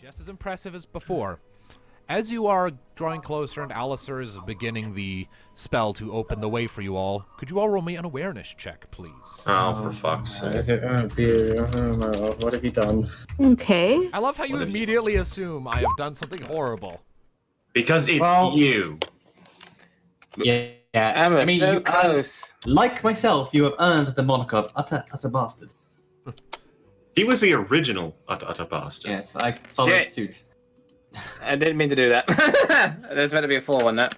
just as impressive as before. As you are drawing closer and Alistair is beginning the spell to open the way for you all, could you all roll me an awareness check, please? Oh, for fuck's sake. Oh dear, oh no, what have you done? Okay. I love how you immediately assume I have done something horrible. Because it's you. Yeah, Emma, I mean, so you close. like myself, you have earned the moniker of utter bastard. He was the original utter bastard. Yes, I followed Shit. suit. I didn't mean to do that. There's meant to be a 4 on that.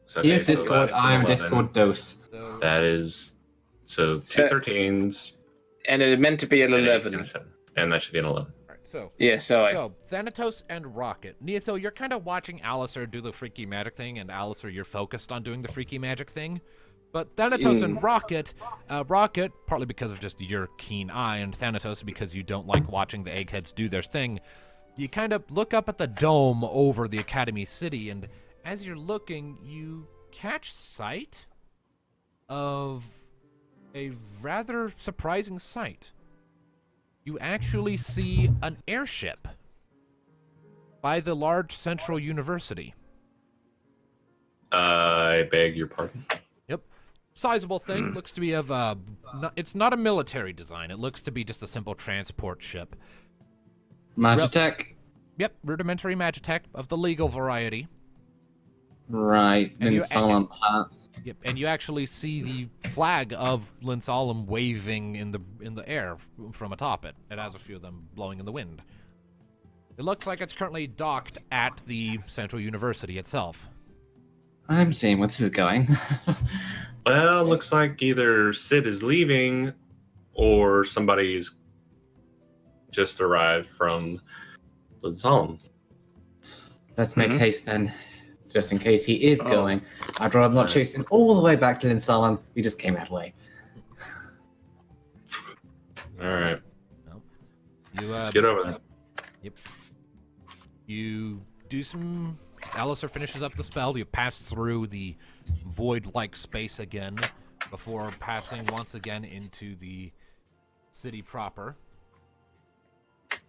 So, He is so Discord, that's I am 11. Discord dose. So, That is... So, two 13s. And it meant to be an and 11. and a 7. And that should be an 11. alright, so Yeah, sorry. So, Thanatos and Rocket. Neotho, you're kind of watching Alistair do the freaky magic thing, and Alistair, you're focused on doing the freaky magic thing. But Thanatos and Rocket, Rocket, partly because of just your keen eye, and Thanatos because you don't like watching the eggheads do their thing, you kind of look up at the dome over the Academy City, and as you're looking, you catch sight of a rather surprising sight. You actually see an airship by the large central university. I beg your pardon. Yep. Sizable thing. Looks to be of it's not a military design. It looks to be just a simple transport ship. Magitech? Yep. Rudimentary Magitech of the legal variety. Right, And then you- Solomon parts. Yep. And you actually see the flag of Linsalem waving in the air from atop it. It has a few of them blowing in the wind. It looks like it's currently docked at the central university itself. I'm seeing where this is going. Well, looks like either Sid is leaving or somebody's just arrived from the Solemn. Let's make Mhm. haste then, just in case he is going. I'd rather not chase him all the way back to Linsalem. We just came that way. Alright, You let's get over there. Yep. You do some... Alistair finishes up the spell. You pass through the void-like space again before passing once again into the city proper.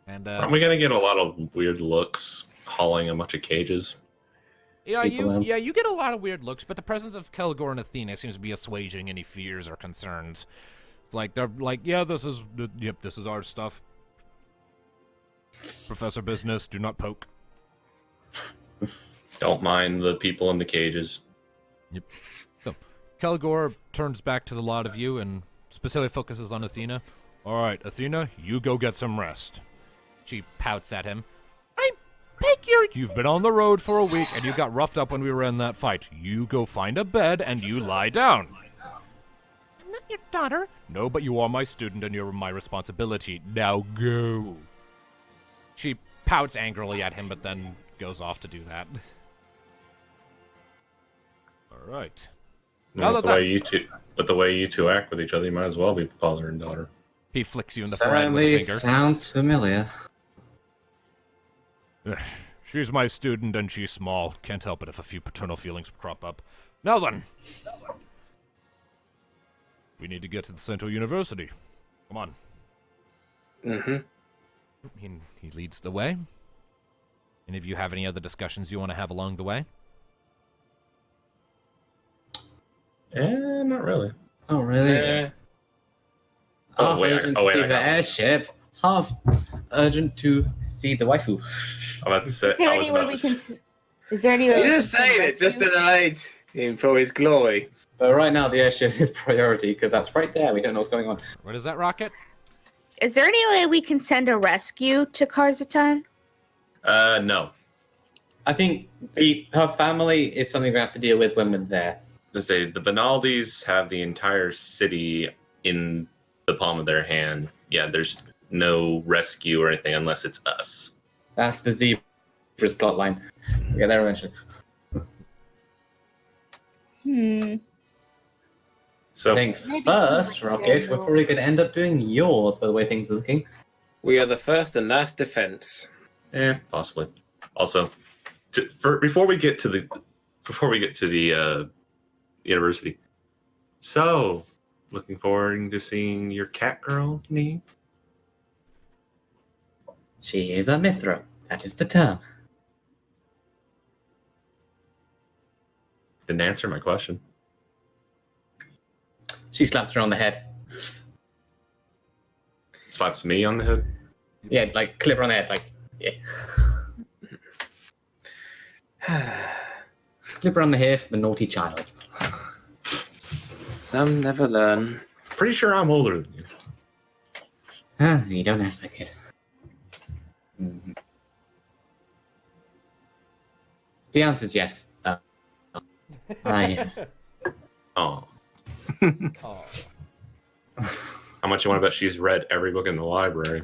And, Aren't we gonna get a lot of weird looks hauling a bunch of cages? people you get a lot of weird looks, but the presence of Kelgor and Athena seems to be assuaging any fears or concerns. It's like, they're like, yeah, this is our stuff. Professor Business, do not poke. Don't mind the people in the cages. Yep. So, Kelgor turns back to the lot of you and specifically focuses on Athena. All right, Athena, you go get some rest. She pouts at him. I beg you've been on the road for a week and you got roughed up when we were in that fight. You go find a bed and you lie down. I'm not your daughter. No, but you are my student and you're my responsibility. Now go. She pouts angrily at him, but then goes off to do that. All right. Now With that the way you two act with each other, you might as well be father and daughter. He flicks you in the forehead with a Certainly finger. sounds familiar. She's my student and she's small. Can't help it if a few paternal feelings crop up. Now then. We need to get to the Central University. Come on. Mm-hmm. He leads the way. Any of you have any other discussions you want to have along the way? Not really. Oh, really? Half urgent to see the airship, half urgent to see the waifu. I'm about to say. Is there I any was way about we to can? say- Is there any way? You we can just saying it rescue? just to delete him for his glory. But right now, the airship is priority because that's right there. We don't know what's going on. What is that, Rocket? Is there any way we can send a rescue to Karzatan? No. I think her family is something we have to deal with when we're there. Let's say the Benaldis have the entire city in the palm of their hand. Yeah, there's no rescue or anything unless it's us. That's the Zebra's plotline. We'll get there eventually. So I think Maybe first, we might Rocket, go- we're probably going to end up doing yours by the way things are looking. We are the first and last defense. possibly. Also, before we get to the university. So, looking forward to seeing your cat girl, Nee. She is a Mithra. That is the term. Didn't answer my question. She slaps her on the head. Slaps me on the head. Yeah, like clip her on the head, like yeah. Clip her on the head for the naughty child. Some never learn. Pretty sure I'm older than you. Ah, you don't have that kid. Mhm. The answer is yes. Yeah. Oh. Oh. How much you want to bet she's read every book in the library?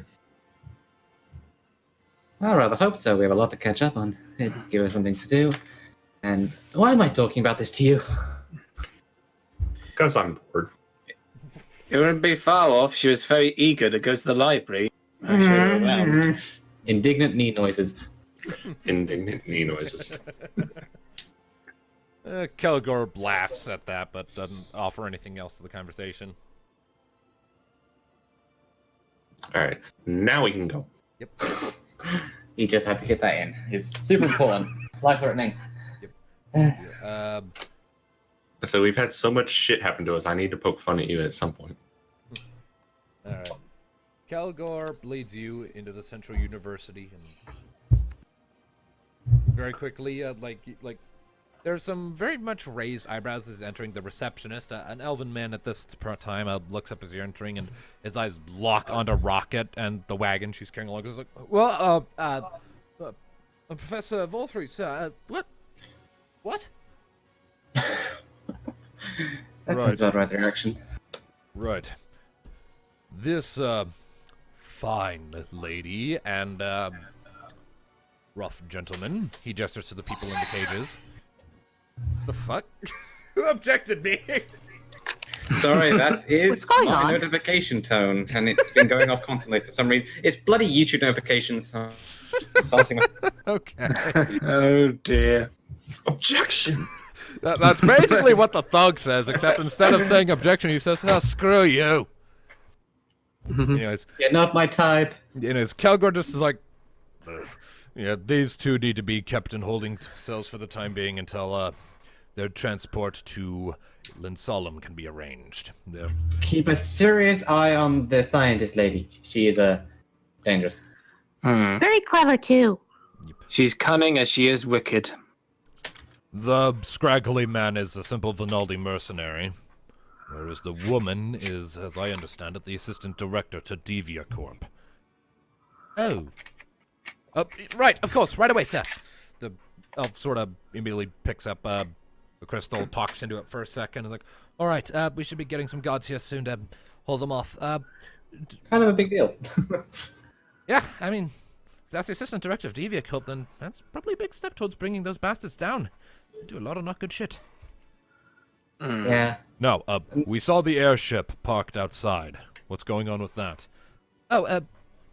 I rather hope so. We have a lot to catch up on. It'd give us something to do. And why am I talking about this to you? Because I'm bored. It wouldn't be far off. She was very eager to go to the library. I showed her around. Indignant knee noises. Indignant knee noises. Kelgor laughs at that, but doesn't offer anything else to the conversation. Alright, now we can go. Yep. He just had to get that in. It's super important. Life-threatening. So we've had so much shit happen to us, I need to poke fun at you at some point. Alright. Kelgor leads you into the Central University, and very quickly, like there's some very much raised eyebrows as entering. The receptionist, an elven man at this time, looks up as you're entering, and his eyes lock onto Rocket and the wagon she's carrying along. He's like, well, Professor Volthry, what? That sounds about right direction. Right. This, fine lady and, rough gentleman, he gestures to the people in the cages. The fuck? Who objected me? Sorry, that is What's going my on? notification tone, and it's been going off constantly for some reason. It's bloody YouTube notifications. So something. Okay. Oh dear. Objection! That's basically what the thug says, except instead of saying objection, he says, oh, screw you. Anyways, You're not my type. Kelgor just is like, yeah, these two need to be kept in holding cells for the time being until their transport to Linsolum can be arranged. Keep a serious eye on the scientist lady. She is dangerous. Very clever too. She's cunning as she is wicked. The scraggly man is a simple Vinaldi mercenary, whereas the woman is, as I understand it, the assistant director to Deviacorp. Oh. Right, of course, right away, sir. The elf sort of immediately picks up the crystal, talks into it for a second, and like, all right, we should be getting some guards here soon to hold them off. Kind of a big deal. Yeah, I mean, if that's the assistant director of Deviacorp, then that's probably a big step towards bringing those bastards down. They do a lot of not good shit. Yeah. No, we saw the airship parked outside. What's going on with that? Oh,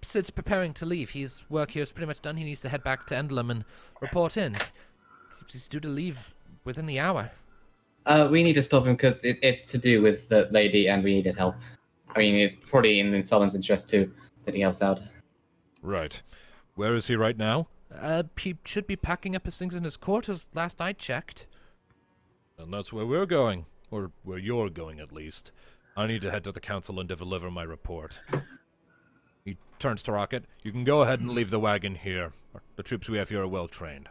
Sid's preparing to leave. His work here is pretty much done. He needs to head back to Endlem and report in. He's due to leave within the hour. We need to stop him because it's to do with the lady and we need his help. I mean, it's probably in Solom's interest too that he helps out. Right. Where is he right now? He should be packing up his things in his quarters, last I checked. And that's where we're going. Or where you're going, at least. I need to head to the council and deliver my report. He turns to Rocket. You can go ahead and leave the wagon here. The troops we have here are well trained.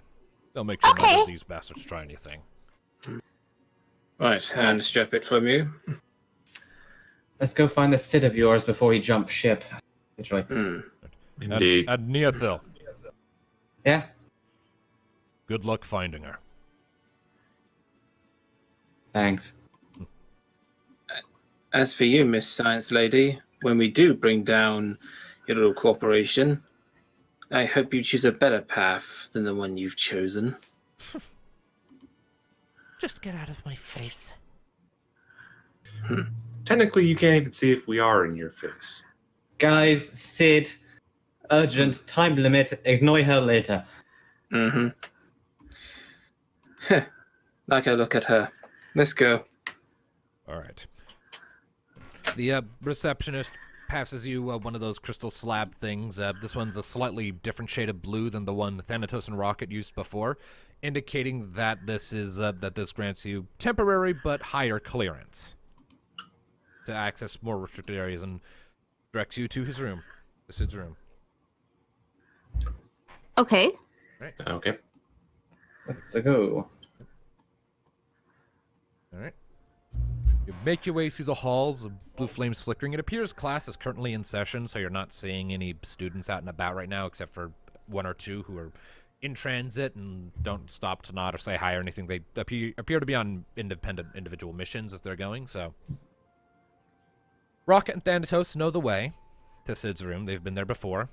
They'll make sure none of these bastards try anything. Right, and strap it from you. Let's go find the Sid of yours before he jumps ship. Literally. Indeed. And Neothil, Yeah. good luck finding her. Thanks. As for you, Miss Science Lady, when we do bring down your little corporation, I hope you choose a better path than the one you've chosen. Just get out of my face. Technically, you can't even see if we are in your face. Guys, Sid, urgent, time limit, ignore her later. Mm-hmm. Like I look at her. Let's go. All right. The receptionist passes you one of those crystal slab things. This one's a slightly different shade of blue than the one Thanatos and Rocket used before, indicating that this grants you temporary but higher clearance to access more restricted areas, and directs you to his room, the Sid's room. Okay. Right. Okay. Let's go. All right. You make your way through the halls, blue flames flickering. It appears class is currently in session, so you're not seeing any students out and about right now, except for one or two who are in transit and don't stop to nod or say hi or anything. They appear to be on independent individual missions as they're going, so. Rocket and Thanatos know the way to Sid's room. They've been there before.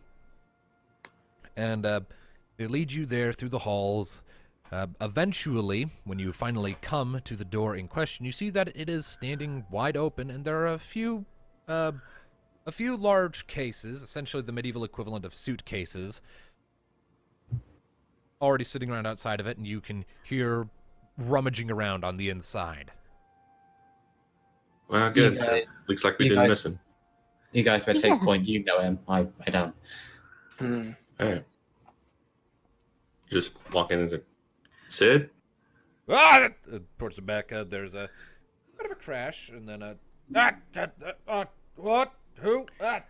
And they lead you there through the halls. Eventually, when you finally come to the door in question, you see that it is standing wide open, and there are a few large cases, essentially the medieval equivalent of suitcases, already sitting around outside of it, and you can hear rummaging around on the inside. Well, good. You So, guys- looks like we you didn't guys- miss him. You guys better take Yeah. point. You know him. I don't. Hmm. All right. Just walk in and say, Sid? Ah! Towards the back, there's a bit of a crash, and then what? Who? Ah!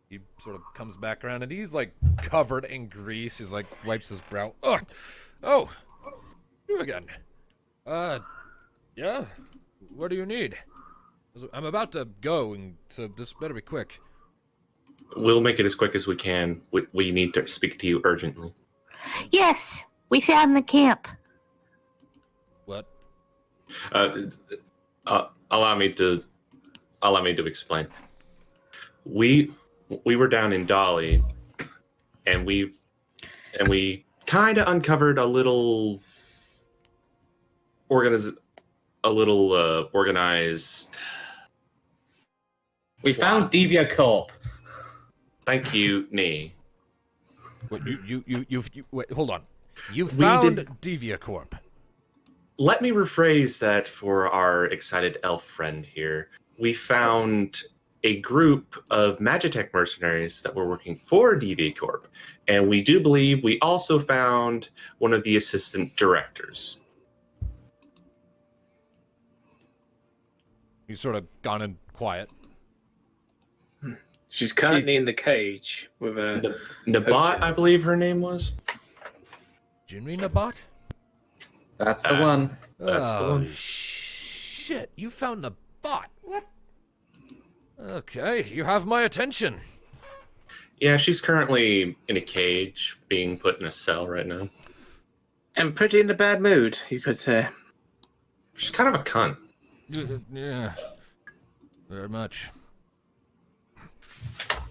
He sort of comes back around, and he's like covered in grease. He's like wipes his brow. Ugh. Oh, you again? Yeah. What do you need? I'm about to go, and so this better be quick. We'll make it as quick as we can. We need to speak to you urgently. Yes, we found the camp. What? Allow me to explain. We were down in Dolly, and we kind of uncovered a little organized. We found Deviacorp. Thank you, Nee. What, you wait, hold on. You We found did- Deviacorp. Let me rephrase that for our excited elf friend here. We found a group of Magitech mercenaries that were working for Deviacorp, and we do believe we also found one of the assistant directors. He's sort of gone in quiet. She's currently in the cage with a. Nabat, I believe her name was. Jimmy Nabat? That's the one. That's the Oh, one. shit. You found Nabat. What? Okay, you have my attention. Yeah, she's currently in a cage, being put in a cell right now. And pretty in a bad mood, you could say. She's kind of a cunt. Yeah, very much.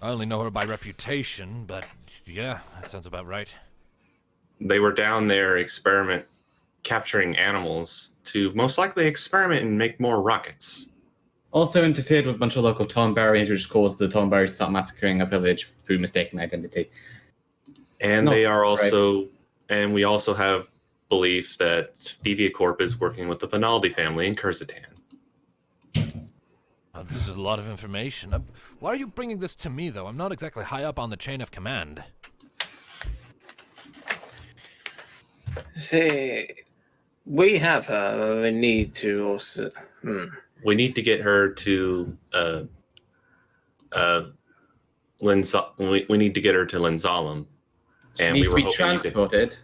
I only know her by reputation, but yeah, that sounds about right. They were down there capturing animals to most likely experiment and make more rockets. Also interfered with a bunch of local Tonberries, which caused the Tonberries to start massacring a village through mistaken identity. And No, they are also, and we also have belief that Deviacorp is working with the Finaldi family in Kurzatan. Oh, this is a lot of information. Why are you bringing this to me, though? I'm not exactly high up on the chain of command. See, we have her. We need to also. We need to get her to we need to get her to Linzalem, She and needs we to were be hoping transported.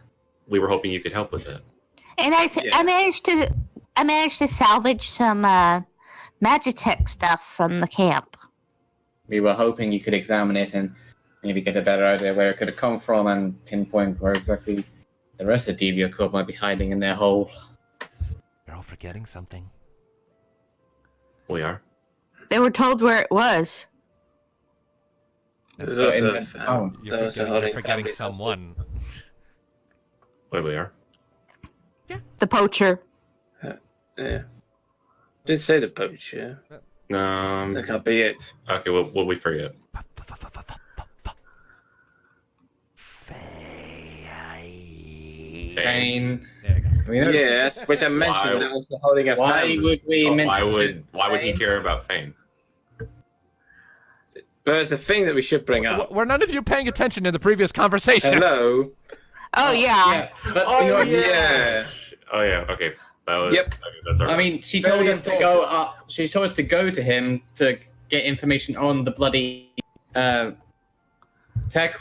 we were hoping you could help with that. And Yeah. I managed to salvage some Magitech stuff from the camp. We were hoping you could examine it and maybe get a better idea where it could have come from and pinpoint where exactly the rest of Deviacorp might be hiding in their hole. You're all forgetting something. We are. They were told where it was. There's So also in a the fan. town. You're Those are forgetting, holding you're forgetting families also. someone. Wait, we are. The poacher. Yeah. Did say the poacher. That can't be it. Okay, what we forget? Fane. There you go. We know- Yes, which I mentioned. Why- That also holding a Why family. would we mention Why would he care about fame? But there's a thing that we should bring up. Were none of you paying attention in the previous conversation? Hello. Oh yeah. Yeah, but you know, Yeah. Oh yeah. Okay. That was. Yep. Okay, that's all right. I mean, she Very told us to important. go up. She told us to go to him to get information on the bloody tech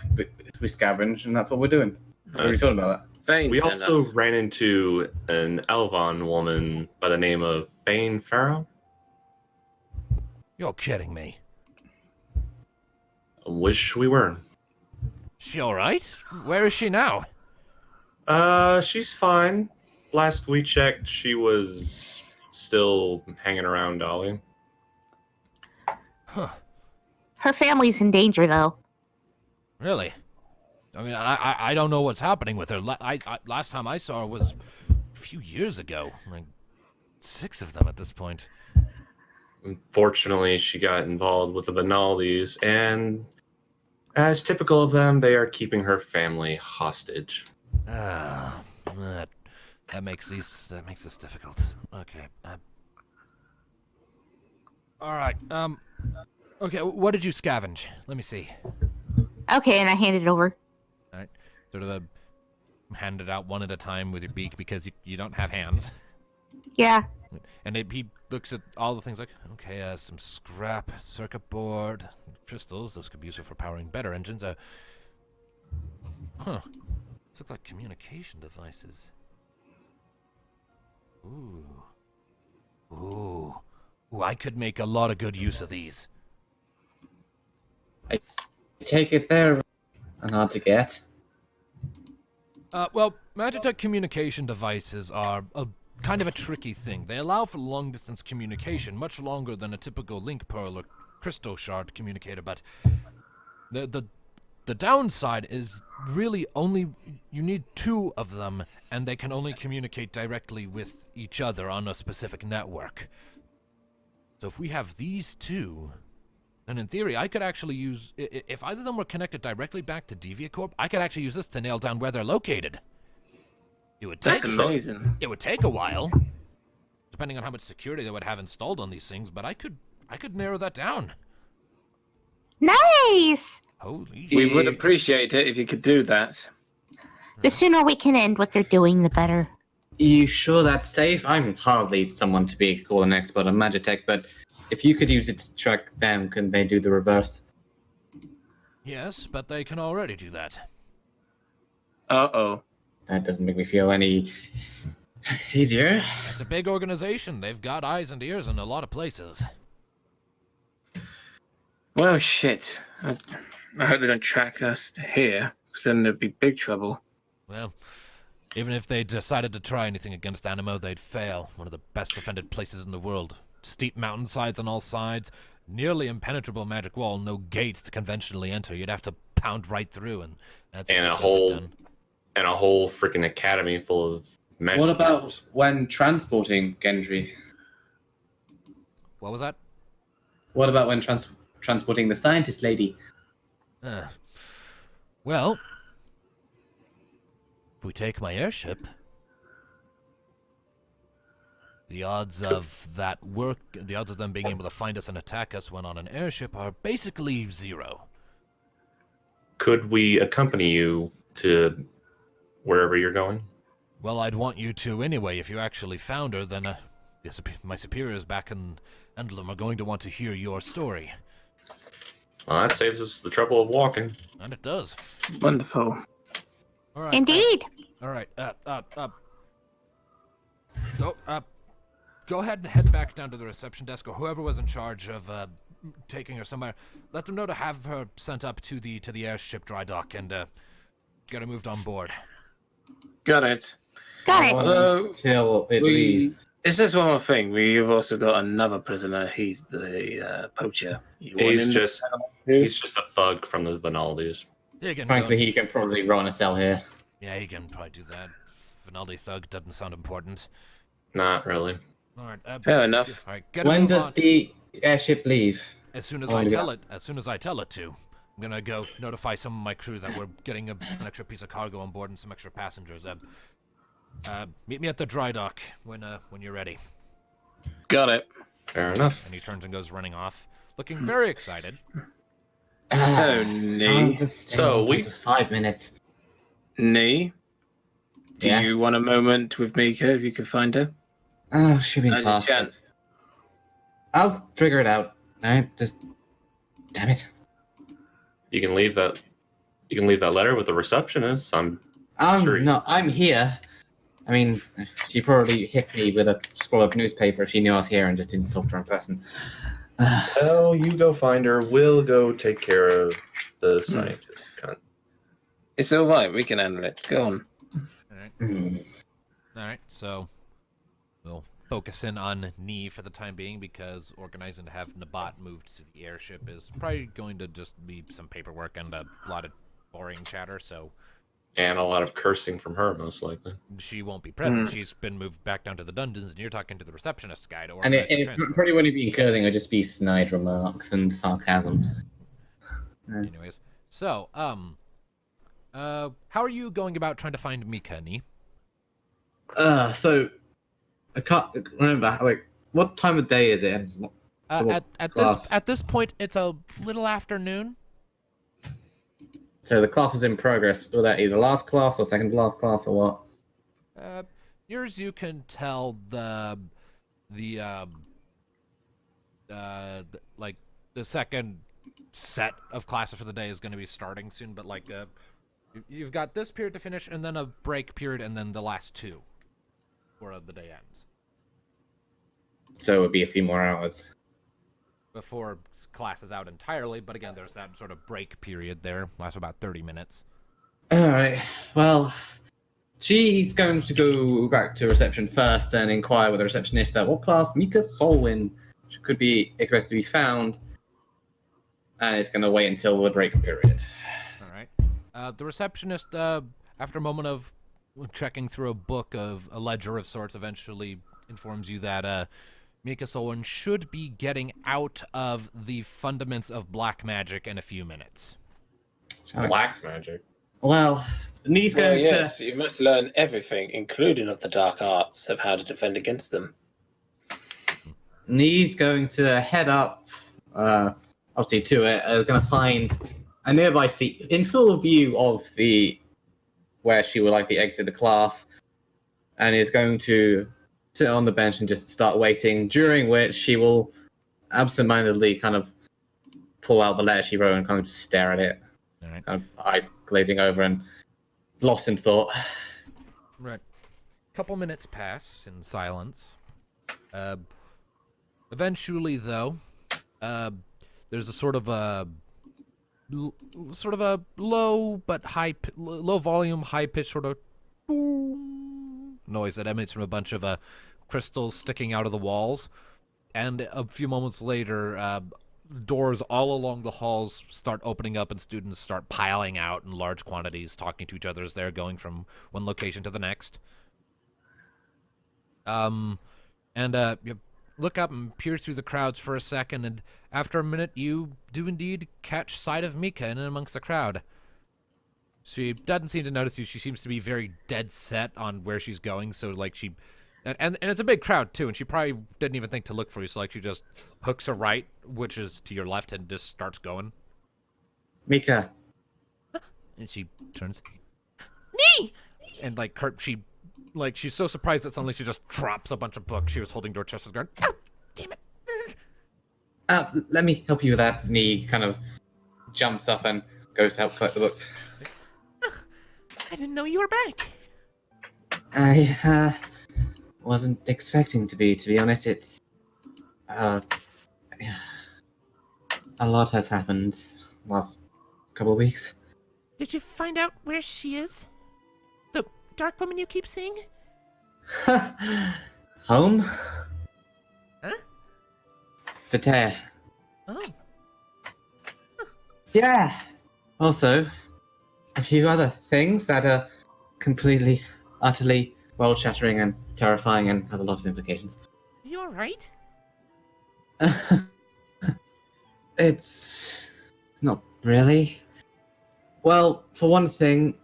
we scavenged, and that's what we're doing. What are we talking about? Fane we sent also us. ran into an Elvon woman by the name of Fane Farrow. You're kidding me. Wish we were. She all right? Where is she now? She's fine. Last we checked, she was still hanging around Dolly. Huh. Her family's in danger though. Really? I mean, I don't know what's happening with her. Last time I saw her was a few years ago. Like 6 of them at this point. Unfortunately, she got involved with the Benaldis, and as typical of them, they are keeping her family hostage. Ah, that makes this difficult. Okay. All right. Okay. What did you scavenge? Let me see. Okay, and I hand it over. All right. Sort of hand it out one at a time with your beak because you don't have hands. Yeah. And he looks at all the things like, okay, some scrap, circuit board, crystals. Those could be useful for powering better engines. This looks like communication devices. Ooh, I could make a lot of good use of these. I take it they're hard to get. Well, Magitech communication devices are a kind of a tricky thing. They allow for long-distance communication, much longer than a typical link pearl or crystal shard communicator, but the downside is really only you need 2 of them, and they can only communicate directly with each other on a specific network. So if we have these 2, then in theory I could actually use, if either of them were connected directly back to Deviacorp, I could actually use this to nail down where they're located. It would take That's amazing. It would take a while, depending on how much security they would have installed on these things, but I could narrow that down. Nice. Holy We shit. would appreciate it if you could do that. The sooner we can end what they're doing, the better. You sure that's safe? I'm hardly someone to be called an expert on Magitech, but if you could use it to track them, couldn't they do the reverse? Yes, but they can already do that. Uh-oh. That doesn't make me feel any easier. It's a big organization. They've got eyes and ears in a lot of places. Well, shit. I hope they don't track us to here, because then there'd be big trouble. Well, even if they decided to try anything against Animo, they'd fail. One of the best defended places in the world. Steep mountainsides on all sides, nearly impenetrable magic wall, no gates to conventionally enter. You'd have to pound right through, and that's And a easily whole done. And a whole freaking academy full of magic. What about when transporting Gendry? What was that? What about when transporting the scientist lady? Well, if we take my airship, the odds of them being able to find us and attack us when on an airship are basically 0. Could we accompany you to wherever you're going? Well, I'd want you to anyway. If you actually found her, then my superiors back in Endlum are going to want to hear your story. Well, that saves us the trouble of walking. And it does. Wonderful. All right. Indeed. All right. Go ahead and head back down to the reception desk, or whoever was in charge of taking her somewhere. Let them know to have her sent up to the airship dry dock and get her moved on board. Got it. Got it. Although, Till it leaves. It's just one more thing. We've also got another prisoner. He's the poacher. You want He's him just to- he's just a thug from the Vinaldis. He can Frankly, he can probably run a cell here. yeah, he can probably do that. Finaldi thug doesn't sound important. Not really. All right. Fair enough. All right. Get her When moved does on. the airship leave? As soon as Oh, I yeah. tell it. As soon as I tell it to. I'm gonna go notify some of my crew that we're getting an extra piece of cargo on board and some extra passengers. Meet me at the dry dock when you're ready. Got it. Fair enough. And he turns and goes running off, looking very excited. So, Nee, just So we- for 5 minutes. Nee, do Yes? you want a moment with Mika if you can find her? Oh, should be Now's your fast. chance. I'll figure it out. Alright, just damn it. You can leave that. You can leave that letter with the receptionist. Sure. No, I'm here. I mean, she probably hit me with a scroll of newspaper if she knew I was here and just didn't talk to her in person. Well, you go find her. We'll go take care of the scientist. Cunt. It's all right. We can handle it. Go on. Hmm. All right, so we'll focus in on Nee for the time being because organizing to have Nabat moved to the airship is probably going to just be some paperwork and a lot of boring chatter, so And a lot of cursing from her, most likely. she won't be present. She's been moved back down to the dungeons, and you're talking to the receptionist guy to And organize the it transport. probably wouldn't be encouraging, it would just be snide remarks and sarcasm. Anyways, so, how are you going about trying to find Mika, Nee? So I can't remember, like, what time of day is it? And what- so what class? At this point, it's a little afternoon. So the class was in progress. Was that either last class or second to last class or what? Yours, you can tell like the second set of classes for the day is going to be starting soon, but like you've got this period to finish, and then a break period, and then the last two, before the day ends. So it would be a few more hours. Before class is out entirely, but again, there's that sort of break period there, lasts about 30 minutes. Alright, well, she's going to go back to reception first and inquire with the receptionist at what class Mika Solwyn could be expected to be found, and it's going to wait until the break period. All right. The receptionist, after a moment of checking through a book of a ledger of sorts, eventually informs you that Mika Solon should be getting out of the fundaments of black magic in a few minutes. Black magic. Well, Nee's Well, going yes, to... you must learn everything, including of the dark arts, of how to defend against them. Nee's going to head up, obviously to it, going to find a nearby seat in full view of the where she would likely exit the class, and is going to sit on the bench and just start waiting, during which she will absentmindedly kind of pull out the letter she wrote and kind of just stare at it, All right. kind of eyes glazing over and lost in thought. Right. Couple minutes pass in silence. Eventually, though, there's a sort of a low but low volume, high pitch sort of noise that emanates from a bunch of crystals sticking out of the walls, and a few moments later, doors all along the halls start opening up and students start piling out in large quantities, talking to each other as they're going from one location to the next. You look up and peer through the crowds for a second, and after a minute, you do indeed catch sight of Mika in amongst the crowd. She doesn't seem to notice you. She seems to be very dead set on where she's going, so like and it's a big crowd too, and she probably didn't even think to look for you, so like she just hooks a right, which is to your left, and just starts going. Mika. And she turns, Nee! And like she's so surprised that suddenly she just drops a bunch of books she was holding to her chest, going, oh, damn it. Let me help you with that. Nee kind of jumps up and goes to help collect the books. I didn't know you were back. I wasn't expecting to be honest. It's a lot has happened last couple of weeks. Did you find out where she is? The dark woman you keep seeing? Home? Huh? Fater. Oh. Yeah. Also, a few other things that are completely, utterly world-shattering and terrifying and have a lot of implications. Are you alright? It's not really. Well, for one thing,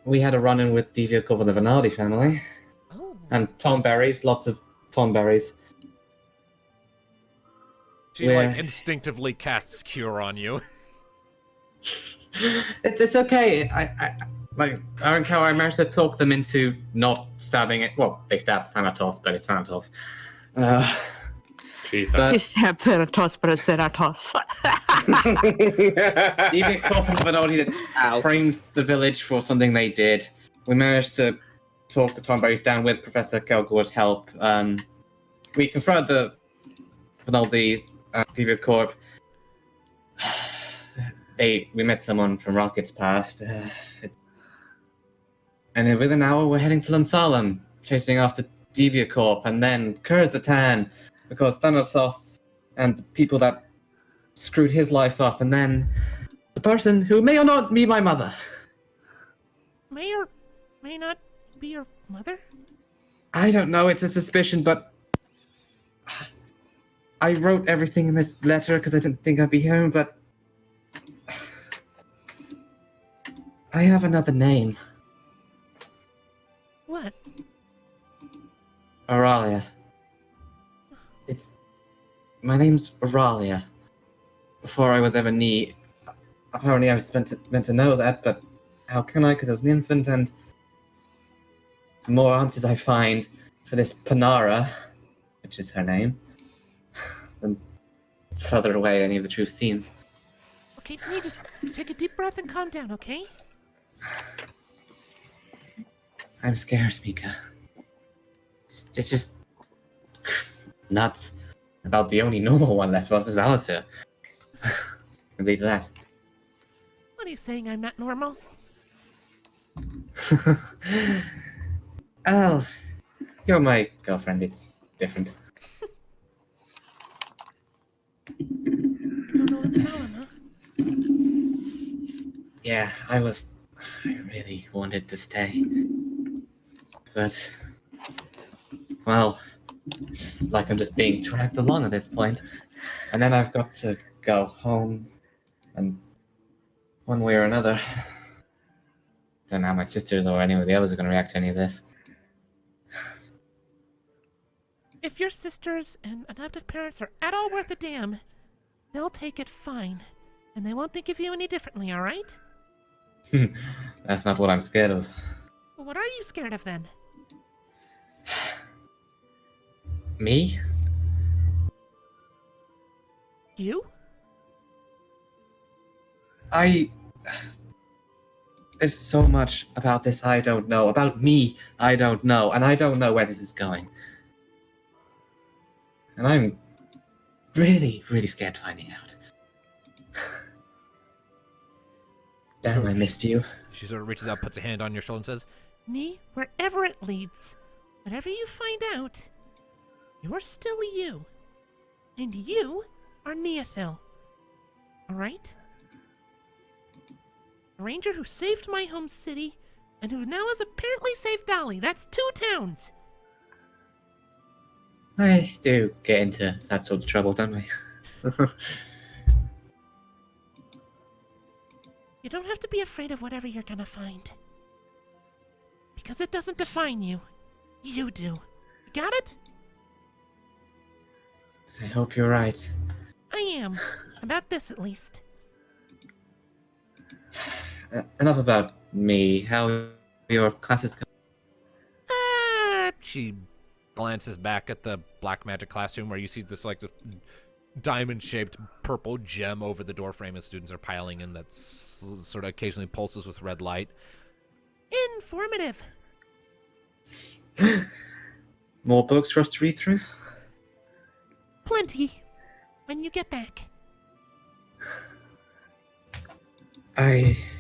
we had a run-in with Deviacorp and the Venardi family. Oh. And Tomberries, lots of Tomberries. She like instinctively casts Cure on you. It's okay. I don't know how I managed to talk them into not stabbing it. Well, they stabbed Thanatos, but it's Thanatos. Gee, But- You said Theratos, but it's Theratos. Deviacorp and Vanodi Ow. framed the village for something they did. We managed to talk the Tomberries down with Professor Kelgore's help. We confronted the Vanodi Deviacorp. We met someone from Rocket's past. And within an hour, we're heading to Lansalem, chasing after Deviacorp, and then Kurzatan, because Thanatos and the people that screwed his life up, and then the person who may or not be my mother. May or may not be your mother? I don't know, it's a suspicion, but I wrote everything in this letter because I didn't think I'd be home, but I have another name. What? Auralia. My name's Auralia. Before I was ever apparently I was meant to know that, but how can I? Because I was an infant, and the more answers I find for this Panara, which is her name, the further away any of the truth seems. Okay, can you just take a deep breath and calm down, okay? I'm scared, Mika. It's just nuts. About the only normal one left was Alistair. I believe that. What are you saying? I'm not normal? Oh, you're my girlfriend. It's different. You're going to Salem, huh? Yeah, I really wanted to stay. But, well, it's like I'm just being dragged along at this point. And then I've got to go home, and one way or another, don't know how my sisters or any of the others are going to react to any of this. If your sisters and adoptive parents are at all worth a damn, they'll take it fine. And they won't think of you any differently, alright? That's not what I'm scared of. Well, what are you scared of then? Me? You? There's so much about this I don't know. About me, I don't know. And I don't know where this is going. And I'm really, really scared finding out. Damn, I missed you. She sort of reaches out, puts a hand on your shoulder, and says, Me, wherever it leads. Whatever you find out, you're still you. And you are Neothil. Alright? A ranger who saved my home city, and who now has apparently saved Dolly. That's 2 towns! I do get into that sort of trouble, don't we? You don't have to be afraid of whatever you're gonna find. Because it doesn't define you. You do. You got it? I hope you're right. I am. About this, at least. Enough about me. How are your classes going? she glances back at the black magic classroom where you see this like the diamond-shaped purple gem over the doorframe as students are piling in that sort of occasionally pulses with red light. Informative. More books for us to read through? Plenty. When you get back.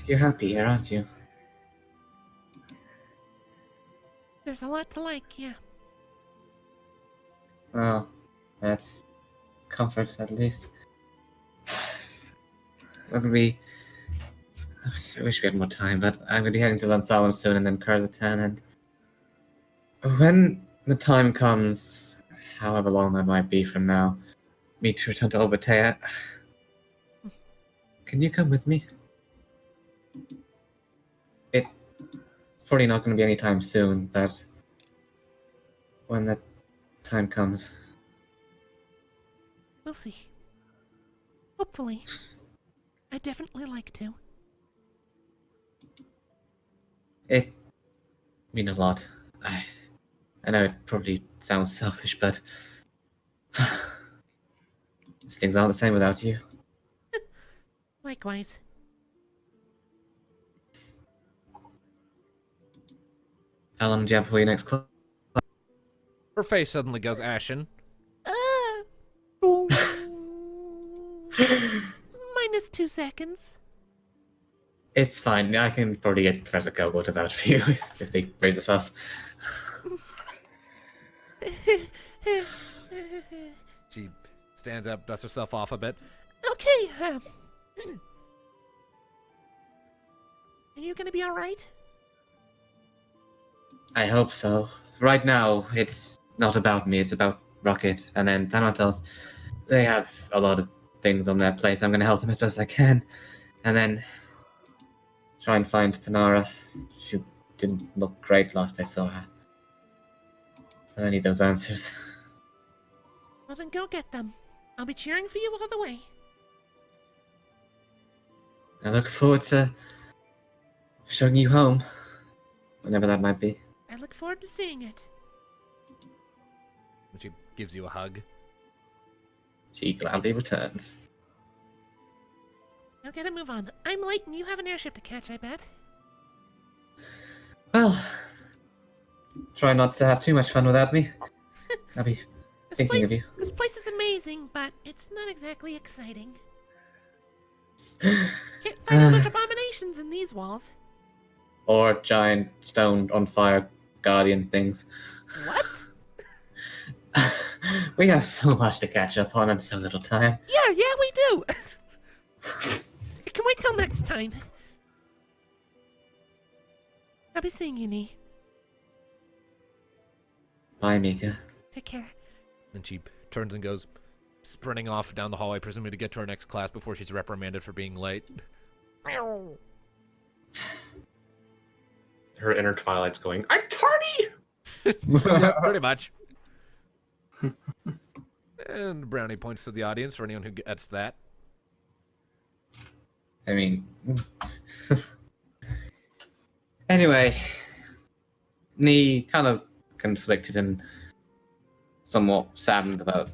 You're happy here, aren't you? There's a lot to like, yeah. Well, that's comfort at least. I wish we had more time, but I'm going to be heading to Lansalem soon and then Kurzatan, and when the time comes, however long that might be from now, me to return to Obatea, can you come with me? It's probably not going to be anytime soon, but when that time comes. We'll see. Hopefully. I'd definitely like to. It mean a lot. I know it probably sounds selfish, but these things aren't the same without you. Likewise. How long do you have before your next class? Her face suddenly goes ashen. -2 seconds. It's fine. I can probably get Professor Kelgo to vouch for you if they raise a fuss. She stands up, dusts herself off a bit. Okay, are you gonna be alright? I hope so. Right now, it's not about me. It's about Rocket and then Thanatos. They have a lot of things on their plate. So I'm going to help them as best I can. And then try and find Panara. She didn't look great last I saw her. I need those answers. Well, then go get them. I'll be cheering for you all the way. I look forward to showing you home. Whenever that might be. I look forward to seeing it. And she gives you a hug. She gladly returns. I'll get a move on. I'm late and you have an airship to catch, I bet. Well, try not to have too much fun without me. I'll be thinking of you. This place is amazing, but it's not exactly exciting. Can't find out much abominations in these walls. Or giant stone on fire guardian things. What? We have so much to catch up on and so little time. Yeah, we do. Can wait till next time. I'll be seeing you, Nee. Bye, Mika. Take care. And she turns and goes sprinting off down the hallway, presumably to get to her next class before she's reprimanded for being late. Her inner Twilight's going, I'm tardy! Yeah, pretty much. And Brownie points to the audience for anyone who gets that. I mean... Anyway, Nee kind of conflicted and somewhat saddened about...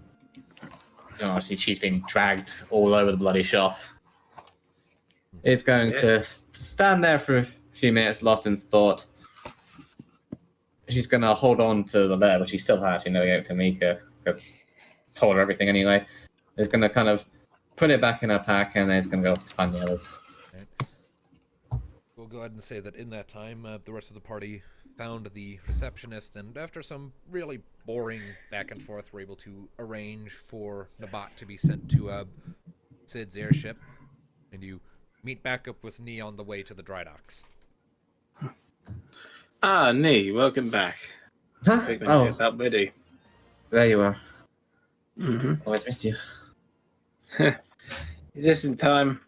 obviously she's been dragged all over the bloody shop. Is going to stand there for a few minutes, lost in thought. She's going to hold on to the letter, but she still has, gave it to Mika, because told her everything anyway. Is going to kind of put it back in her pack, and then it's going to go to find the others. Right. We'll go ahead and say that in that time, the rest of the party found the receptionist, and after some really boring back and forth, were able to arrange for Nabat to be sent to Sid's airship, and you meet back up with Nee on the way to the dry docks. Ah, Nee, welcome back. Huh? Think Oh, get that ready. there you are. Mm-hmm. Always missed you. Just in time.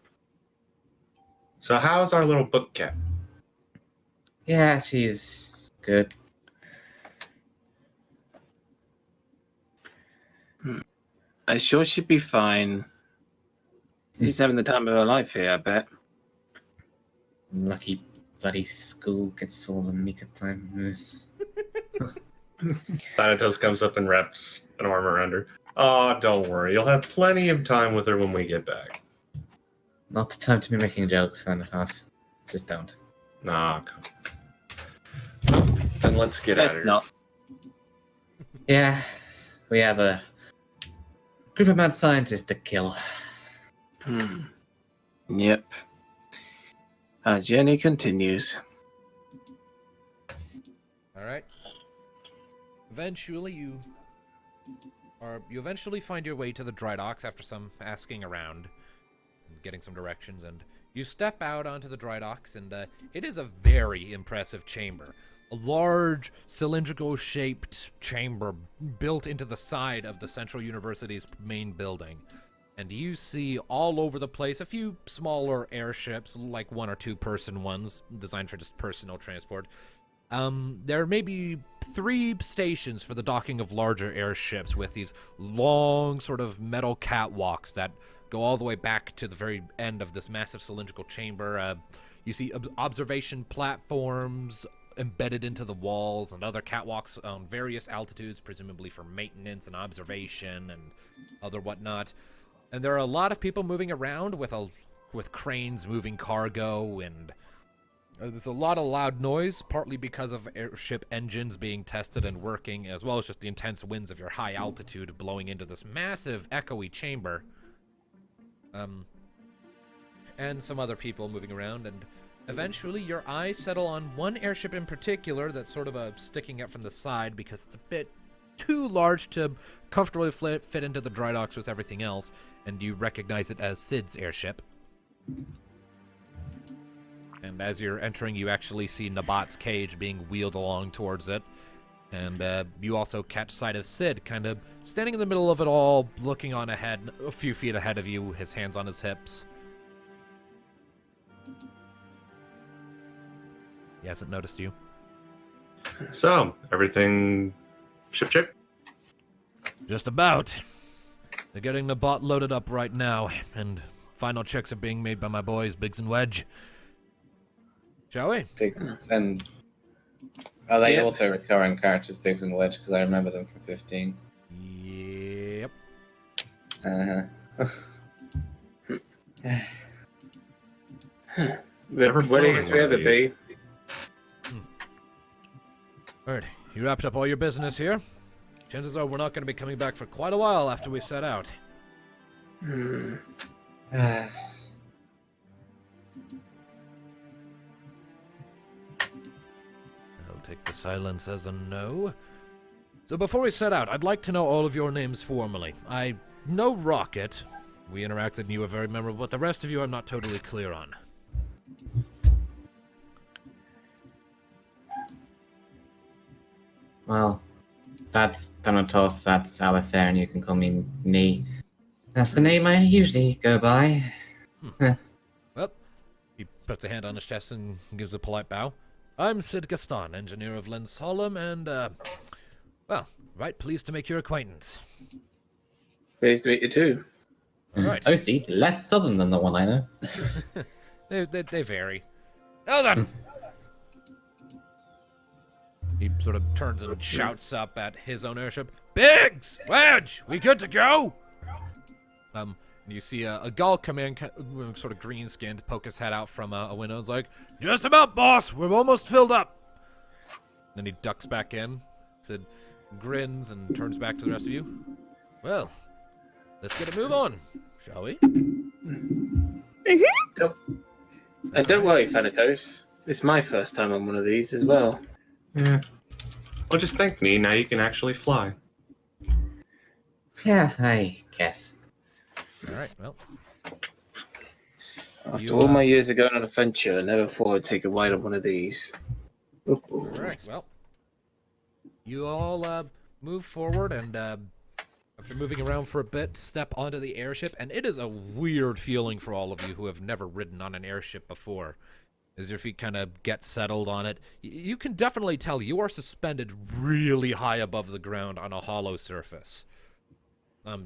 So how's our little book cat? Yeah, she's good. I'm sure she'd be fine. She's having the time of her life here, I bet. Lucky bloody school gets all the Mika time. Thanatos comes up and wraps an arm around her. Oh, don't worry. You'll have plenty of time with her when we get back. Not the time to be making jokes, Thanatos. Just don't. Nah, come. Then let's get out of Let's here. not. Yeah, we have a group of mad scientists to kill. Yep. Our journey continues. All right. Eventually, you eventually find your way to the dry docks after some asking around and getting some directions, and you step out onto the dry docks, and it is a very impressive chamber. A large cylindrical-shaped chamber built into the side of the Central University's main building. And you see all over the place a few smaller airships, like 1 or 2 person ones, designed for just personal transport. There may be 3 stations for the docking of larger airships with these long sort of metal catwalks that go all the way back to the very end of this massive cylindrical chamber. You see observation platforms embedded into the walls and other catwalks on various altitudes, presumably for maintenance and observation and other whatnot. And there are a lot of people moving around with cranes moving cargo, and there's a lot of loud noise, partly because of airship engines being tested and working, as well as just the intense winds of your high altitude blowing into this massive echoey chamber. And some other people moving around, and eventually your eyes settle on one airship in particular that's sort of sticking up from the side because it's a bit too large to comfortably fit into the dry docks with everything else, and you recognize it as Sid's airship. And as you're entering, you actually see Nabat's cage being wheeled along towards it, and you also catch sight of Sid kind of standing in the middle of it all, looking on ahead, a few feet ahead of you, his hands on his hips. He hasn't noticed you. So, everything ship? Just about. They're getting the bot loaded up right now, and final checks are being made by my boys, Biggs and Wedge. Shall we? Biggs and... Are they Yep. also recurring characters, Biggs and Wedge? Because I remember them from 15. Yep. Uh-huh. Never Ready as flown we one of ever these. be. Alright, you wrapped up all your business here? Chances are we're not going to be coming back for quite a while after we set out. I'll take the silence as a no. So before we set out, I'd like to know all of your names formally. I know Rocket. We interacted and you were very memorable, but the rest of you I'm not totally clear on. Well, that's Thanatos, that's Alistair, and you can call me Nee. That's the name I usually go by. Well, he puts a hand on his chest and gives a polite bow. I'm Sid Gaston, engineer of Len Solemn, and, well, right pleased to make your acquaintance. Pleased to meet you too. All right. Oh, see, less southern than the one I know. They vary. Now then! He sort of turns and shouts up at his own airship. Biggs! Wedge! We good to go? You see a gull come in, sort of green-skinned, poke his head out from a window. It's like, just about, boss! We're almost filled up! Then he ducks back in. Sid grins and turns back to the rest of you. Well, let's get a move on, shall we? Don't worry, Thanatos. It's my first time on one of these as well. Yeah. Well, just think, Nee, now you can actually fly. Yeah, I guess. All right, well. After You, all my years of going on adventure, I never thought I'd take a ride on one of these. All right, well. You all move forward and, after moving around for a bit, step onto the airship, and it is a weird feeling for all of you who have never ridden on an airship before. As your feet kind of get settled on it, you can definitely tell you are suspended really high above the ground on a hollow surface.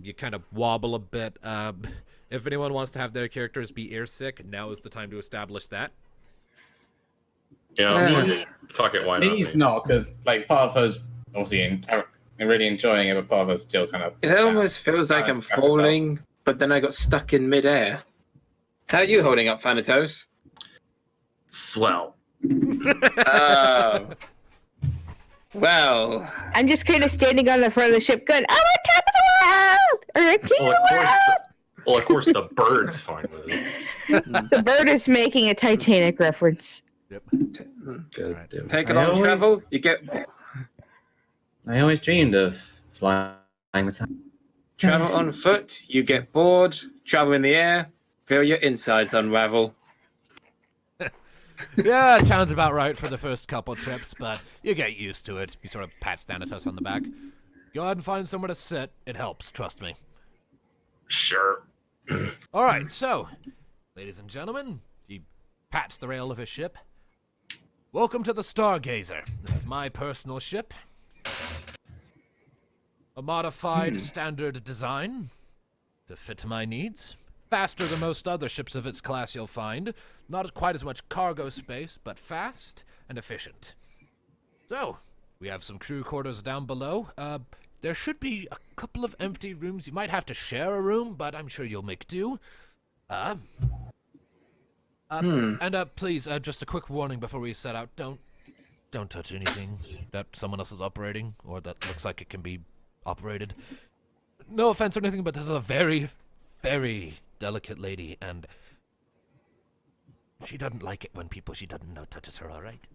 You kind of wobble a bit. If anyone wants to have their characters be airsick, now is the time to establish that. Yeah, fuck it, why not? He's not, because like part of us obviously really enjoying it, but part of us still kind of. It almost feels like I'm falling, but then I got stuck in midair. How are you holding up, Thanatos? Swell. Oh. Well, I'm just kind of standing on the front of the ship going, I'm on top of the world! Or I'm king of the world! Of course, the bird's fine with it. The bird is making a Titanic reference. Yep. Good. take it I on always- travel. You get I always dreamed of flying the sun. travel on foot. You get bored. Travel in the air. Feel your insides unravel. Yeah, it sounds about right for the first couple trips, but you get used to it. He sort of pats Thanatos on the back. Go ahead and find somewhere to sit. It helps, trust me. Sure. All right, so, ladies and gentlemen, he pats the rail of his ship. Welcome to the Stargazer. This is my personal ship. A modified standard design to fit my needs. faster than most other ships of its class you'll find. Not quite as much cargo space, but fast and efficient. So, we have some crew quarters down below. There should be a couple of empty rooms. You might have to share a room, but I'm sure you'll make do. And please, just a quick warning before we set out. Don't touch anything that someone else is operating, or that looks like it can be operated. No offense or anything, but this is a very, very delicate lady, and she doesn't like it when people she doesn't know touches her, alright?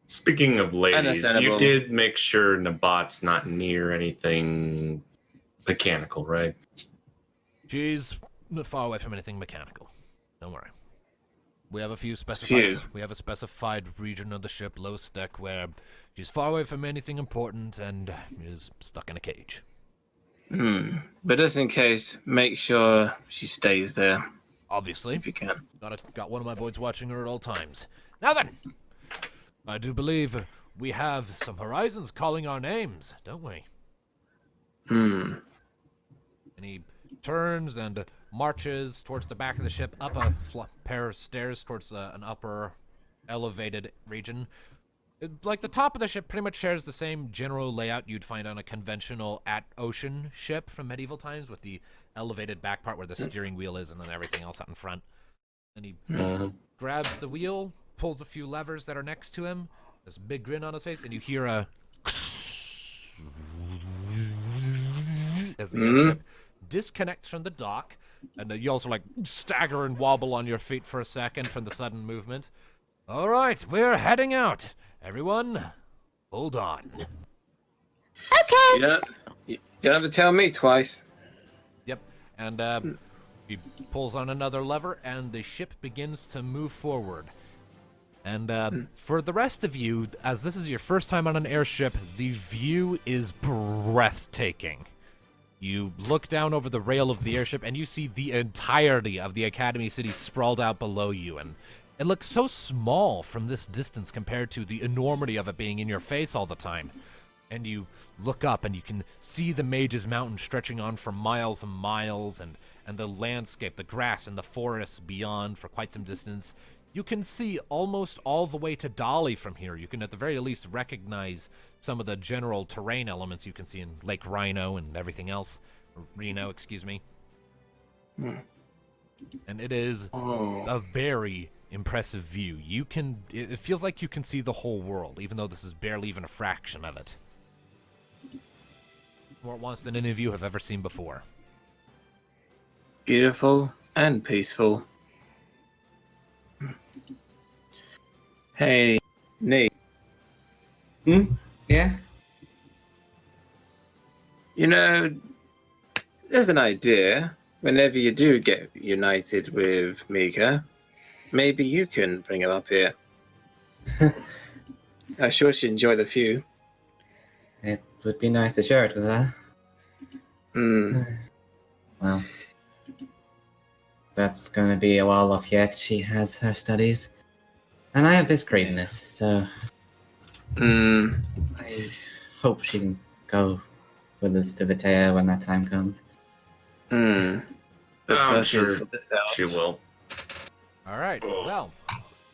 Speaking of ladies, you Understandable. did make sure Nabat's not near anything mechanical, right? She's far away from anything mechanical. Don't worry. We have a few Phew. we have a specified region of the ship, lowest deck, where she's far away from anything important and is stuck in a cage. But just in case, make sure she stays there Obviously. if you can. Got one of my boys watching her at all times. Now then, I do believe we have some horizons calling our names, don't we? And he turns and marches towards the back of the ship, up a pair of stairs towards an upper elevated region. Like the top of the ship pretty much shares the same general layout you'd find on a conventional at-ocean ship from medieval times, with the elevated back part where the steering wheel is and then everything else out in front. And he grabs the wheel, pulls a few levers that are next to him, this big grin on his face, and you hear a as the airship disconnects from the dock, and you also like stagger and wobble on your feet for a second from the sudden movement. All right, we're heading out. Everyone, hold on. Okay. You don't have to tell me twice. Yep, and he pulls on another lever, and the ship begins to move forward. And for the rest of you, as this is your first time on an airship, the view is breathtaking. You look down over the rail of the airship, and you see the entirety of the Academy City sprawled out below you, and it looks so small from this distance compared to the enormity of it being in your face all the time. And you look up, and you can see the Mage's Mountain stretching on for miles and miles, and the landscape, the grass, and the forests beyond for quite some distance. You can see almost all the way to Dolly from here. You can at the very least recognize some of the general terrain elements you can see in Lake Rhino and everything else. Reno, excuse me. And it is a very impressive view. It feels like you can see the whole world, even though this is barely even a fraction of it. More at once than any of you have ever seen before. Beautiful and peaceful. Hey, Nate. Yeah? You know, there's an idea. Whenever you do get united with Mika, maybe you can bring her up here. I'm sure she'd enjoy the view. It would be nice to share it with her. Well, that's going to be a while off yet. She has her studies. And I have this craziness, so I hope she can go with us to Vitea when that time comes. But I'm first sure let's sort this out. she will. All right, well,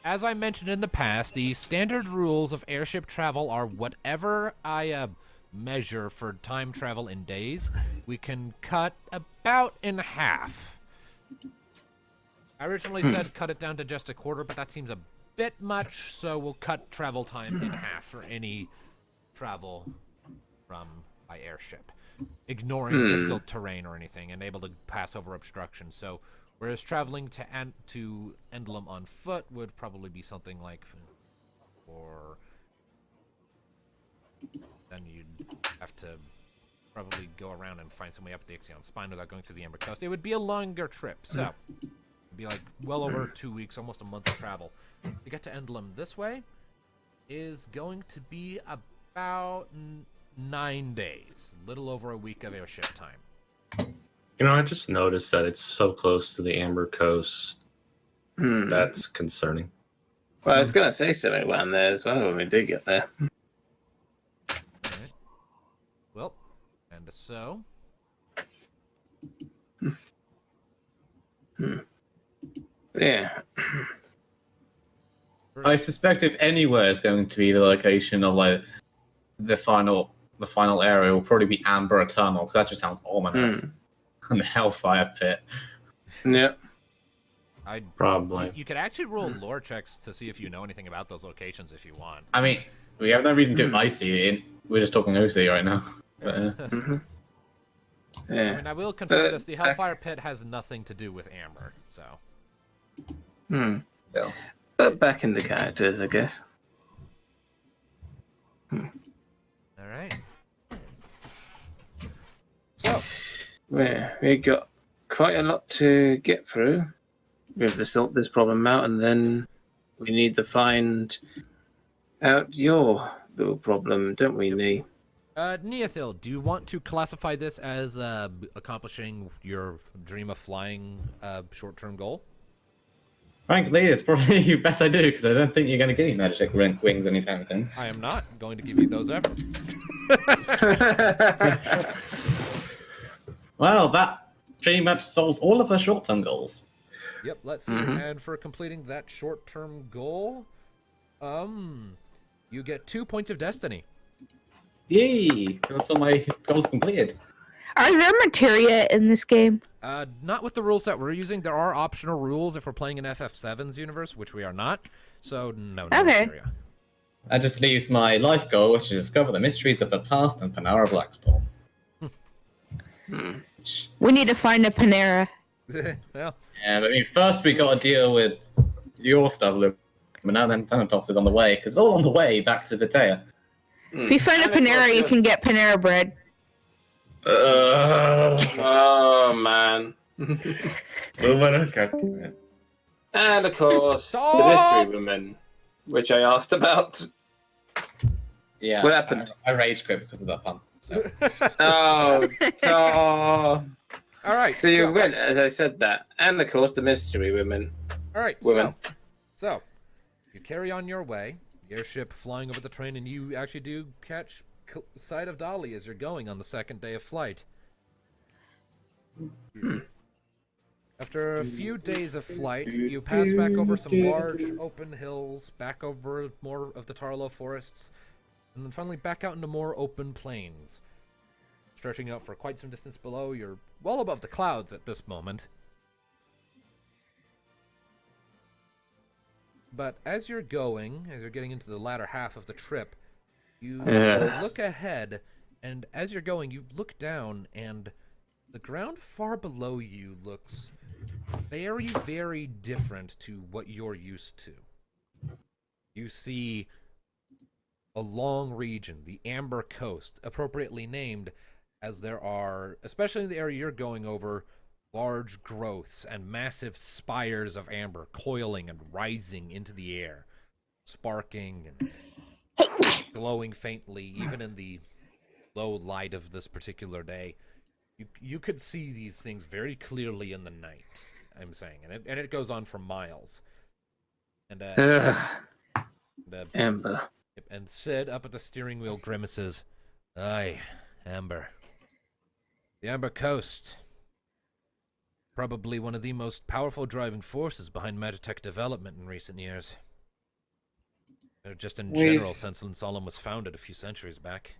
as I mentioned in the past, the standard rules of airship travel are whatever I measure for time travel in days, we can cut about in half. I originally said cut it down to just a quarter, but that seems a bit much, so we'll cut travel time in half for any travel by airship, ignoring difficult terrain or anything, and able to pass over obstruction. So whereas traveling to Endlem on foot would probably be something like, or then you'd have to probably go around and find some way up the Ixion Spine without going through the Amber Coast. It would be a longer trip, so it'd be like well over 2 weeks, almost a month of travel. To get to Endlem this way is going to be about 9 days, a little over a week of airship time. You know, I just noticed that it's so close to the Amber Coast. That's concerning. Well, I was going to say something around there as well when we do get there. Alright. Well, and so Yeah. I suspect if anywhere is going to be the location of like the final area, will probably be Amber Eternal, because that just sounds ominous. And the Hellfire Pit. Yeah. Probably. You could actually roll lore checks to see if you know anything about those locations if you want. I mean, we have no reason to icy it. We're just talking OC right now. But, I Yeah. mean, I will confirm this: the Hellfire Pit has nothing to do with Amber, so. so. But back in the characters, I guess. All right. So, We got quite a lot to get through. We have to sort this problem out, and then we need to find out your little problem, don't we, Nee? Neothil, do you want to classify this as accomplishing your dream of flying short-term goal? Frankly, it's probably best I do, because I don't think you're going to give me magic wings anytime soon. I am not going to give you those ever. Well, that pretty much solves all of our short-term goals. Yep, let's see. And for completing that short-term goal, you get 2 points of destiny. Yay! That's all my goals completed. Are there materia in this game? Not with the rule set we're using. There are optional rules if we're playing in FF7's universe, which we are not. So, no materia. That just leaves my life goal, which is to discover the mysteries of the past and Panara Blackstorm. We need to find a Panera. Well, Yeah, but I mean, first we got to deal with your stuff, Luke. But now then Thanatos is on the way, because it's all on the way back to Vitea. If you find a Panera, you can get Panera bread. Oh, man. And, of course, the mystery woman, which I asked about. Yeah. What happened? I rage quit because of that pun. So. Oh. all right. So you went, as I said that. And, of course, the mystery women. All right. Women. So you carry on your way, the airship flying over the train, and you actually do catch sight of Dolly as you're going on the second day of flight. After a few days of flight, you pass back over some large open hills, back over more of the Tarlo forests, and then finally back out into more open plains. Stretching out for quite some distance below, you're well above the clouds at this moment. But as you're getting into the latter half of the trip, you look ahead, and as you're going, you look down, and the ground far below you looks very, very different to what you're used to. You see a long region, the Amber Coast, appropriately named, as there are, especially in the area you're going over, large growths and massive spires of amber coiling and rising into the air, sparking and glowing faintly, even in the low light of this particular day. You could see these things very clearly in the night, I'm saying, and it goes on for miles. And Amber. And Sid, up at the steering wheel, grimaces. Aye, Amber. The Amber Coast. Probably one of the most powerful driving forces behind Magitech development in recent years. Or just in general, since Solemn was founded a few centuries back.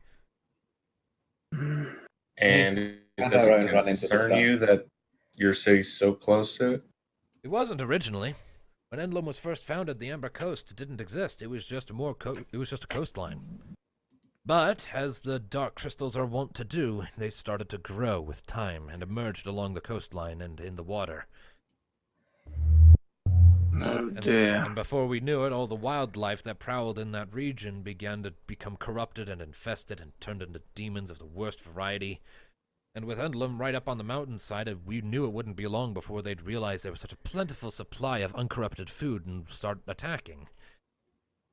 And does it concern you that your city's so close to it? It wasn't originally. When Endlum was first founded, the Amber Coast didn't exist. It was just a coastline. But, as the dark crystals are wont to do, they started to grow with time and emerged along the coastline and in the water. And before we knew it, all the wildlife that prowled in that region began to become corrupted and infested and turned into demons of the worst variety. And with Endlum right up on the mountainside, we knew it wouldn't be long before they'd realize there was such a plentiful supply of uncorrupted food and start attacking.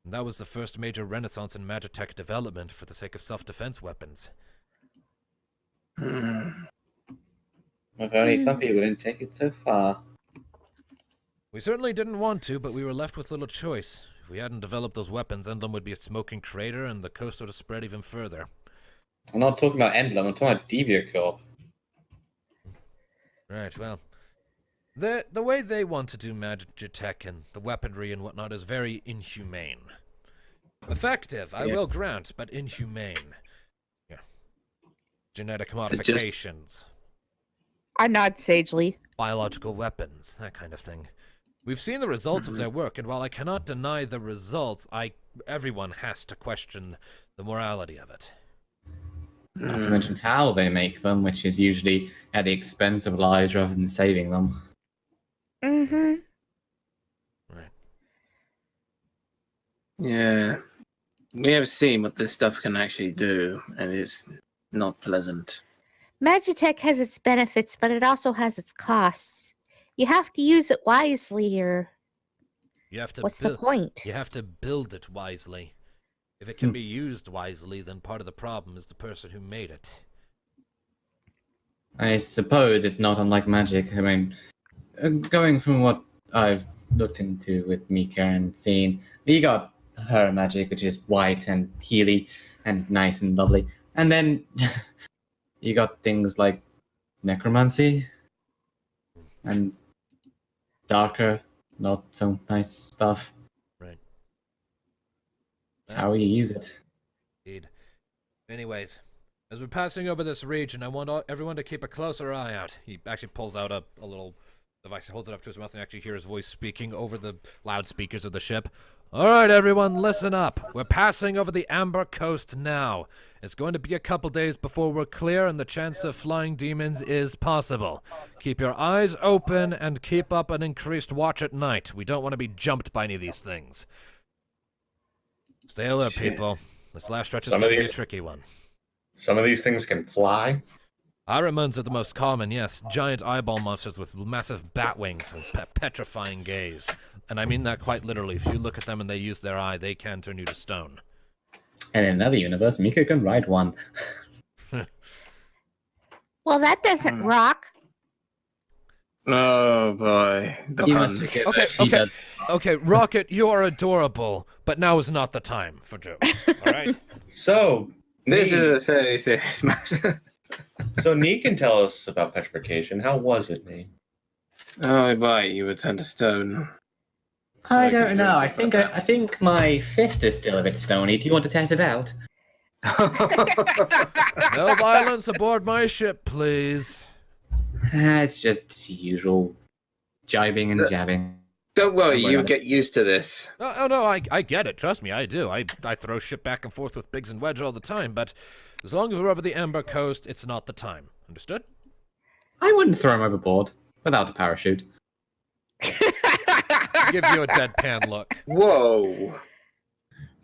And that was the first major renaissance in Magitech development for the sake of self-defense weapons. If only some people didn't take it so far. We certainly didn't want to, but we were left with little choice. If we hadn't developed those weapons, Endlum would be a smoking crater, and the coast would have spread even further. I'm not talking about Endlum, I'm talking about Deviacorp. Right, well, The way they want to do Magitech and the weaponry and whatnot is very inhumane. Effective, I will grant, but inhumane. Yeah. Genetic modifications. I nod sagely. Biological weapons, that kind of thing. We've seen the results of their work, and while I cannot deny the results, everyone has to question the morality of it. Not to mention how they make them, which is usually at the expense of lives rather than saving them. Mm-hmm. Right. Yeah. We have seen what this stuff can actually do, and it's not pleasant. Magitech has its benefits, but it also has its costs. You have to use it wisely, or You have to what's the point? You have to build it wisely. If it can be used wisely, then part of the problem is the person who made it. I suppose it's not unlike magic. I mean, going from what I've looked into with Mika and seen, you got her magic, which is white and healy and nice and lovely. And then you got things like necromancy and darker, not so nice stuff. Right. How you use it. Indeed. Anyways, as we're passing over this region, I want everyone to keep a closer eye out. He actually pulls out a little device, holds it up to his mouth, and actually hear his voice speaking over the loudspeakers of the ship. All right, everyone, listen up. We're passing over the Amber Coast now. It's going to be a couple days before we're clear, and the chance of flying demons is possible. Keep your eyes open and keep up an increased watch at night. We don't want to be jumped by any of these things. Stay alert, people. This last stretch is going to be a tricky one. Some of these things can fly. Ironmans are the most common, yes. Giant eyeball monsters with massive bat wings and petrifying gaze. And I mean that quite literally. If you look at them and they use their eye, they can turn you to stone. And in another universe, Mika can ride one. Well, that doesn't rock. Oh boy. You must forget Okay, that she okay. does. Okay, Rocket, you are adorable, but now is not the time for jokes, alright? So, This Nee- is a very serious matter. so Nee can tell us about petrification. How was it, Nee? Oh, boy, you were turned to stone. So I can don't know. I anything think about I think my fist is still a bit stony. Do you want to test it out? that. No violence aboard my ship, please. It's just usual jibing and jabbing. Don't worry, Don't worry you'll about get used to this. Oh, no, I get it. Trust me, I do. I throw shit back and forth with Biggs and Wedge all the time, but as long as we're over the Amber Coast, it's not the time. Understood? I wouldn't throw him overboard without a parachute. Gives you a deadpan look. Whoa,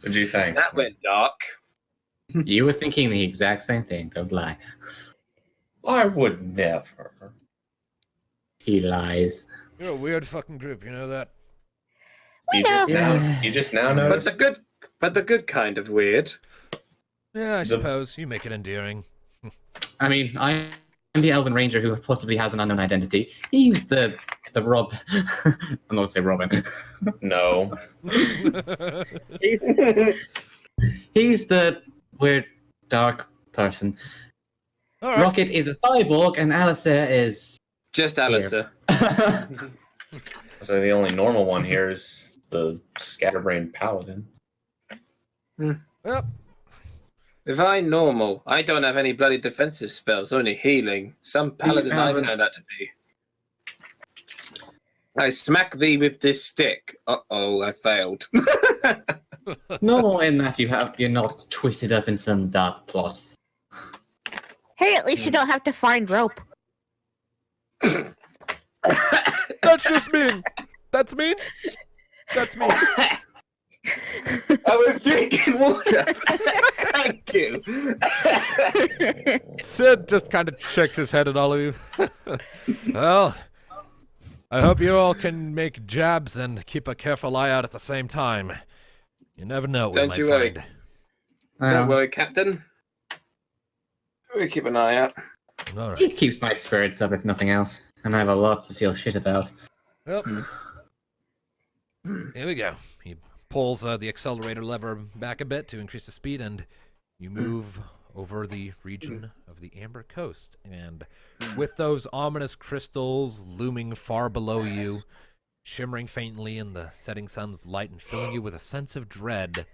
What do you think? that went dark. You were thinking the exact same thing. Don't lie. I would never. He lies. You're a weird fucking group, you know that? You just now But noticed. the good kind of weird. Yeah, I suppose. You make it endearing. I mean, I'm the Elven Ranger who possibly has an unknown identity. He's the Rob. I'm not gonna say Robin. No. He's the weird dark person. All right. Rocket is a cyborg, and Alistair is. Just Alistair. So the only normal one here is the scatterbrained paladin. Yep. If I'm normal, I don't have any bloody defensive spells, only healing. Some paladin I haven't- turned out to be. I smack thee with this stick. Uh-oh, I failed. Normal in that you're not twisted up in some dark plot. Hey, at least you don't have to find rope. That's just mean. That's mean. That's mean. I was drinking water. Thank you. Sid just kind of shakes his head at all of you. Well, I hope you all can make jabs and keep a careful eye out at the same time. You never know what we Don't might you worry. find. Don't worry, Captain. We keep an eye out. All right. It keeps my spirits up, if nothing else, and I have a lot to feel shit about. Well, here we go. He pulls the accelerator lever back a bit to increase the speed, and you move over the region of the Amber Coast. And with those ominous crystals looming far below you, shimmering faintly in the setting sun's light and filling you with a sense of dread,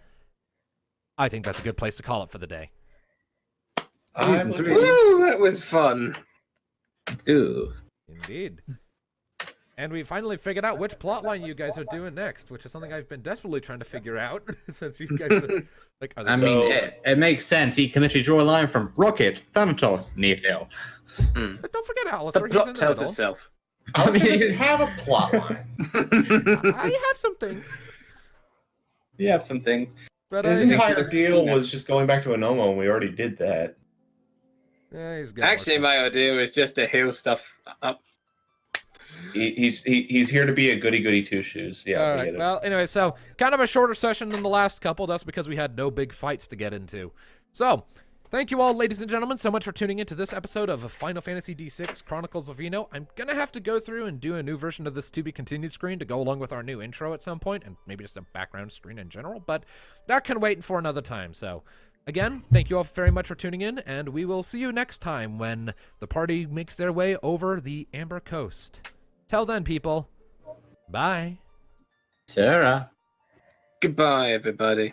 I think that's a good place to call it for the day. Season 3. Woo, that was fun. Ooh. Indeed. And we finally figured out which plotline you guys are doing next, which is something I've been desperately trying to figure out since you guys are, like. Are I mean, it makes sense. He can literally draw a line from Rocket, Thanatos, Neophil. But don't forget Alistair. The he's plot in the tells middle. itself. Alistair doesn't have a plot line. I have some things. You have some things. But His I think entire deal was just going back to Anomo, and we already did that. yeah, he's got more Actually, stuff. my idea was just to heal stuff up. He's here to be a goody two shoes. Yeah, All we right. get it. Well, anyway, so kind of a shorter session than the last couple. That's because we had no big fights to get into. So, thank you all, ladies and gentlemen, so much for tuning into this episode of Final Fantasy D6 Chronicles of Eno. I'm going to have to go through and do a new version of this to be continued screen to go along with our new intro at some point, and maybe just a background screen in general, but that can wait for another time. So, again, thank you all very much for tuning in, and we will see you next time when the party makes their way over the Amber Coast. Till then, people, bye. Sarah. Goodbye, everybody.